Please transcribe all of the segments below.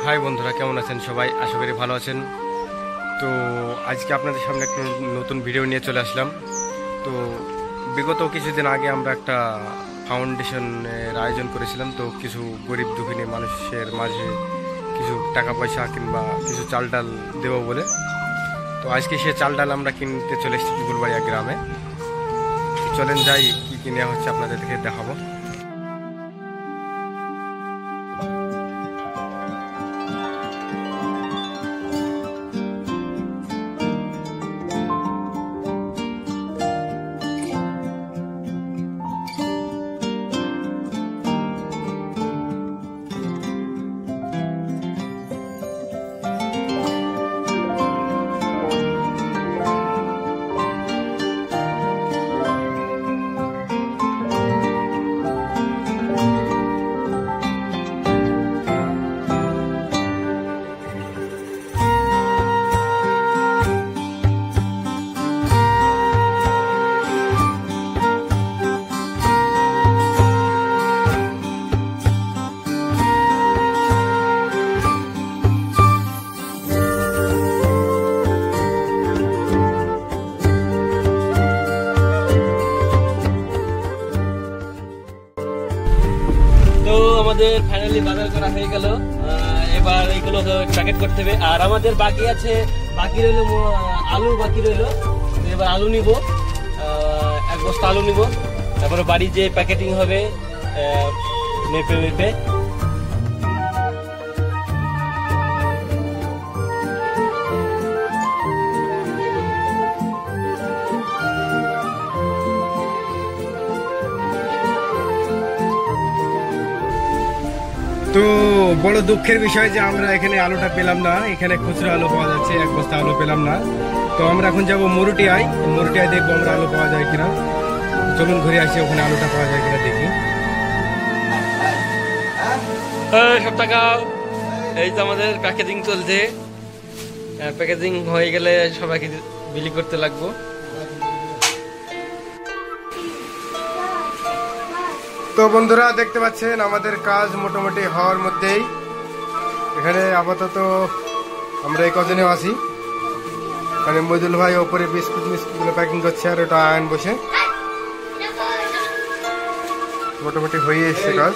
High বন্ধুরা, কেমন আছেন সবাই? আশা করি ভালো আছেন। তো আজকে আপনাদের সামনে একটা নতুন ভিডিও নিয়ে চলে আসলাম। তো বিগত কিছুদিন আগে আমরা একটা ফাউন্ডেশনের আয়োজন করেছিলাম। তো কিছু গরিব দুঃখিনী মানুষের মাঝে কিছু টাকা পয়সা কিংবা কিছু চাল ডাল দেবো বলে। তো আজকে সে চাল ডাল আমরা কিনতে চলে এসেছি ফুলবাড়িয়া গ্রামে। চলেন যাই, কী কী নেওয়া হচ্ছে আপনাদেরকে দেখাবো। আমাদের ফাইনালি বাজার করা হয়ে গেল। এবার এগুলো প্যাকেট করতে হবে। আর আমাদের বাকি রইল আলু বাকি রইল। এবার আলু নিব, এক বস্তা আলু নিব। তারপরে বাড়ি যে প্যাকেটিং হবে মেপে মেপে। তো বড় দুঃখের বিষয় যে আমরা এখানে আলুটা পেলাম না। এখানে খুচরা আলু পাওয়া যাচ্ছে, এক বস্তা আলু পেলাম না। তো আমরা এখন যাবো মরুটিয়ায় দেখবো আমরা আলু পাওয়া যায় কিনা। চলুন ঘুরে আসি, ওখানে আলুটা পাওয়া যায় কিনা দেখি। সব টাকা এই তো আমাদের প্যাকেজিং চলছে। প্যাকেজিং হয়ে গেলে সবাইকে বিলি করতে লাগবো। তো বন্ধুরা দেখতে পাচ্ছেন আমাদের কাজ মোটামুটি হওয়ার মধ্যেই। এখানে আপাতত আমরা এই কজনে আছি। মানে মজুল ভাই ওপরে বিস্কুটগুলো প্যাকিং করছে, আর ওটা আয়ন বসে মোটামুটি হয়ে এসছে কাজ।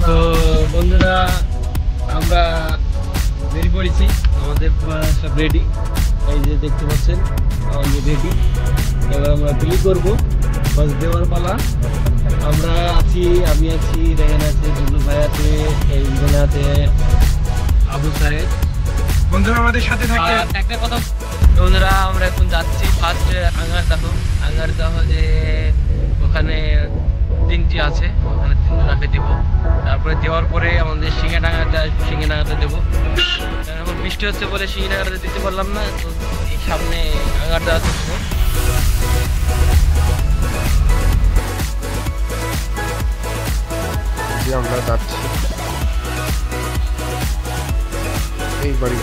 তো বন্ধুরা, আমরা বেরিয়ে পড়েছি। আমাদের সব রেডি, এই যে দেখতে পাচ্ছেন আমাদের রেডি। এবার আমরা বিলি করবো, বাস দেওয়ার পালা। আমরা আছি, আমি আছি, রেহান আছে, জুলু ভাই আছে, ইমরান আছে, আবু সাহেব। বন্ধুরা আমাদের সাথে থাকে একটা কথা বন্ধুরা, আমরা এখন যাচ্ছি ফার্স্ট আঙ্গারদাহ যে ওখানে 3টি আছে, ওখানে 3জনাকে দেবো। তারপরে দেওয়ার পরে আমাদের সিঙ্গেডাঙ্গাতে দেবো। এখন বৃষ্টি হচ্ছে বলে সিঙ্গেডাঙ্গাতে দিতে পারলাম না। তো এই সামনে আঙ্গারদা আছে। আমরা যাচ্ছি এই বাড়ি।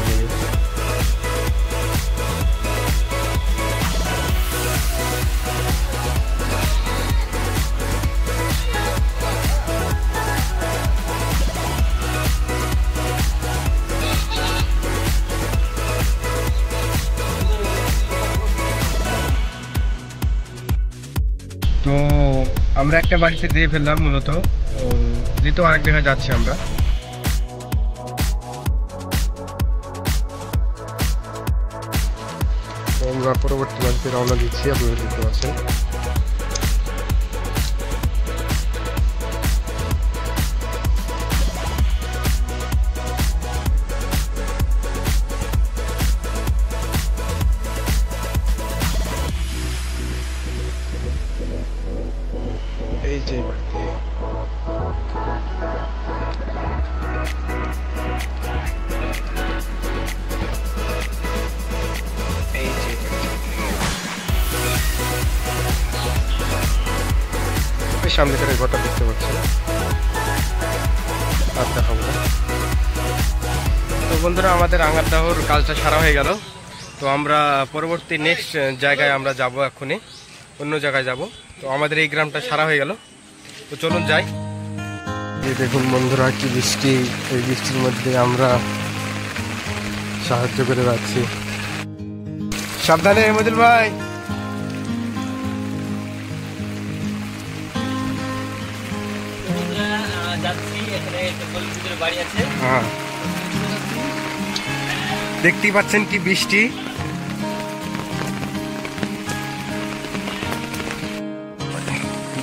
তো আমরা একটা বাড়িতে দিয়ে ফেললাম, মূলত দ্বিতীয় আরেক জায়গায় যাচ্ছি আমরা। আমরা পরবর্তী বাড়িতে রওনা দিচ্ছি, আপনারা দেখতে পাচ্ছেন। এই যে বাড়িতে সামনে থেকে কথা বুঝতে পারছি আর দেখাবো না। তো বন্ধুরা আমাদের আঙ্গারদাহর কাজটা সারা হয়ে গেল। তো আমরা পরবর্তী নেক্সট জায়গায় আমরা যাব, এখনই অন্য জায়গায় যাব। তো আমাদের এই গ্রামটা সারা হয়ে গেল, তো চলুন যাই। এই দেখুন বন্ধুরা কি বৃষ্টি, এই বৃষ্টির মধ্যে আমরা সাহায্য করে যাচ্ছি। সাবধানে মজিল ভাই। হ্যাঁ দেখতেই পাচ্ছেন কি বৃষ্টি।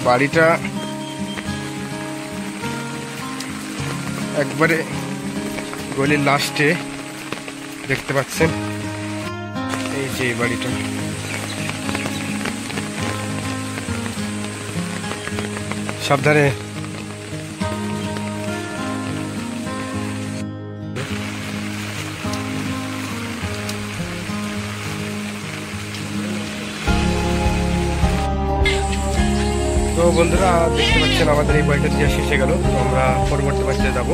বাড়িটা একবারে গলির লাস্টে দেখতে পাচ্ছেন, এই যে বাড়িটা। সাবধানে। তো বন্ধুরা দেখতে পাচ্ছেন আমাদের এই বাড়িটা দিয়ে শেষে গেল। তো আমরা পরবর্তী বাড়িতে যাব।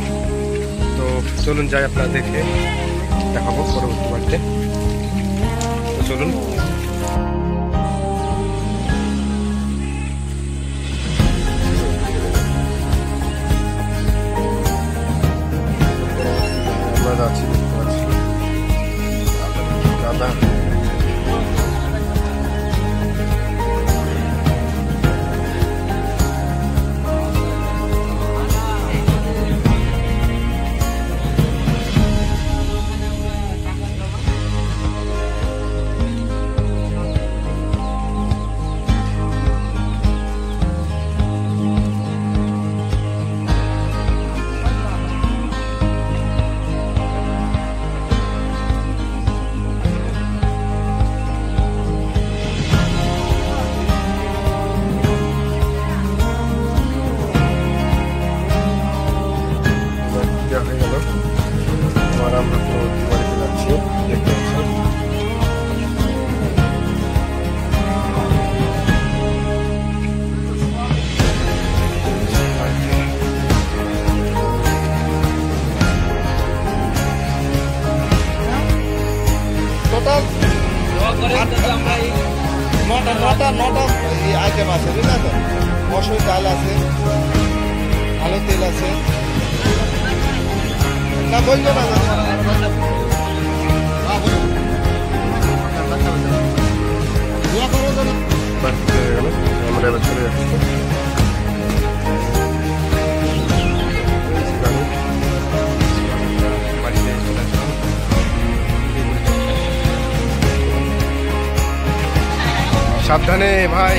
তো চলুন যাই, আপনাদেরকে দেখাবো পরবর্তী বাড়িতে। তো চলুন। আমরা যাচ্ছি, দেখতে পাচ্ছি কাদা। হয়ে গেল, এবার আমরা পরবর্তী বাড়িতে যাচ্ছি, দেখতে পাচ্ছেন। নটা আইটেম আছে, বুঝলেন তো? মসুর ডাল আছে, আলু তেল আছে, না বললো না বাড়িতে হয়ে গেল, আমরা এবার চলে যাচ্ছি। বাড়িতে চলে আসলাম। সাবধানে ভাই।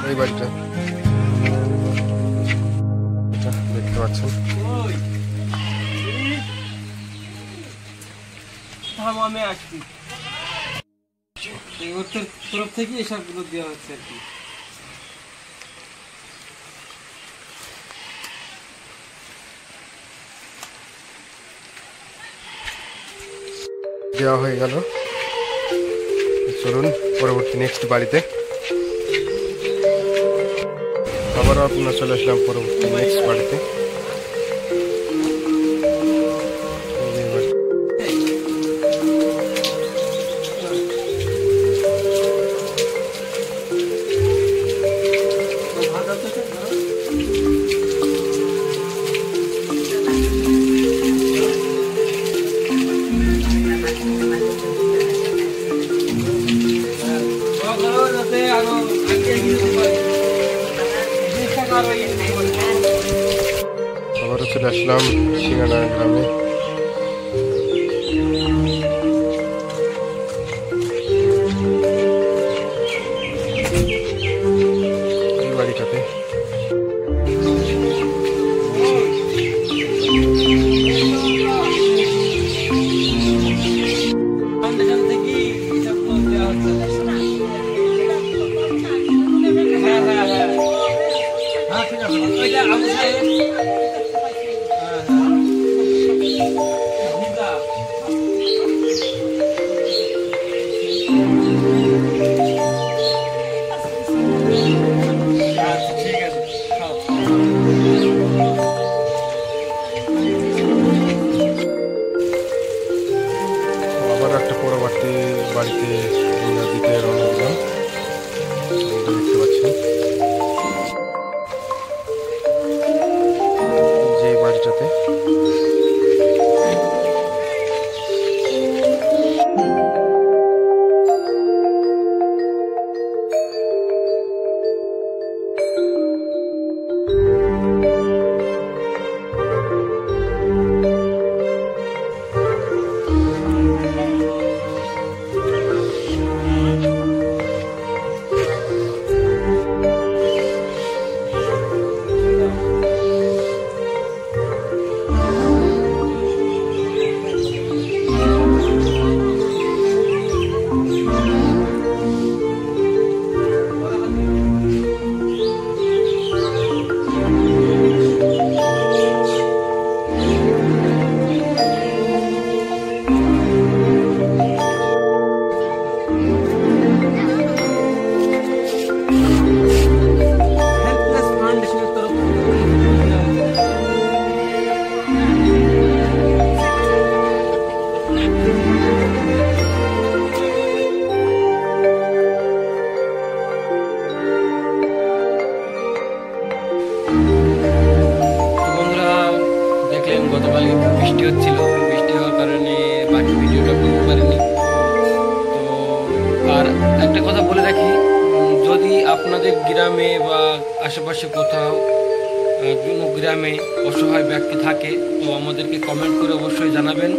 এই বাড়িটা দেখতে পাচ্ছেন। আমি আসছি, ওর তরফ থেকে এসবগুলো দেওয়া হচ্ছে আর কি। দেওয়া হয়ে গেল। চলুন পরবর্তী নেক্সট বাড়িতে। আবারও আপনারা চলে আসলাম পরবর্তী নেক্সট বাড়িতে। আবারও চলে আসলাম সিঙ্গানা গ্রামে। এই বাড়িটাতে ঠিক আছে, খাও। আবার একটা পরবর্তী বাড়িতে আমরা দিতে রওনা দিলাম। দেখতে পাচ্ছেন যে বাড়িটাতে হেল্পলেস ফাউন্ডেশনের তরফ থেকে তো বন্ধুরা দেখলেন গতকাল বৃষ্টি হচ্ছিল, বৃষ্টি হওয়ার কারণে বাকি ভিডিওটা করতে পারিনি। তো আর একটা কথা বলে রাখি, যদি আপনাদের গ্রামে বা আশেপাশে কোথাও কোনো গ্রামে অসহায় ব্যক্তি থাকে তো আমাদেরকে কমেন্ট করে অবশ্যই জানাবেন।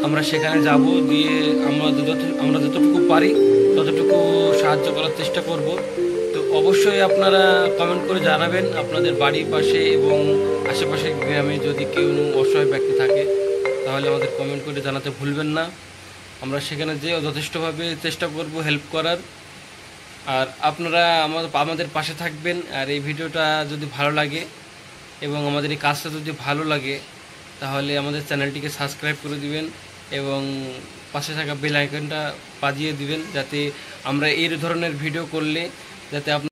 আমরা সেখানে যাব, দিয়ে আমরা যতটুকু পারি ততটুকু সাহায্য করার চেষ্টা করব। তো অবশ্যই আপনারা কমেন্ট করে জানাবেন আপনাদের বাড়ির পাশে এবং আশেপাশে গ্রামে যদি কেউ অসহায় ব্যক্তি থাকে, তাহলে আমাদের কমেন্ট করে জানাতে ভুলবেন না। আমরা সেখানে যেয়ে যথেষ্টভাবে চেষ্টা করব হেল্প করার। আর আপনারা আমাদের পাশে থাকবেন। আর এই ভিডিওটা যদি ভালো লাগে এবং আমাদের এই কাজটা যদি ভালো লাগে, তাহলে আমাদের চ্যানেলটিকে সাবস্ক্রাইব করে দিবেন এবং পাশে থাকা বেল আইকনটা বাজিয়ে দিবেন, যাতে আমরা এই ধরনের ভিডিও করলে যাতে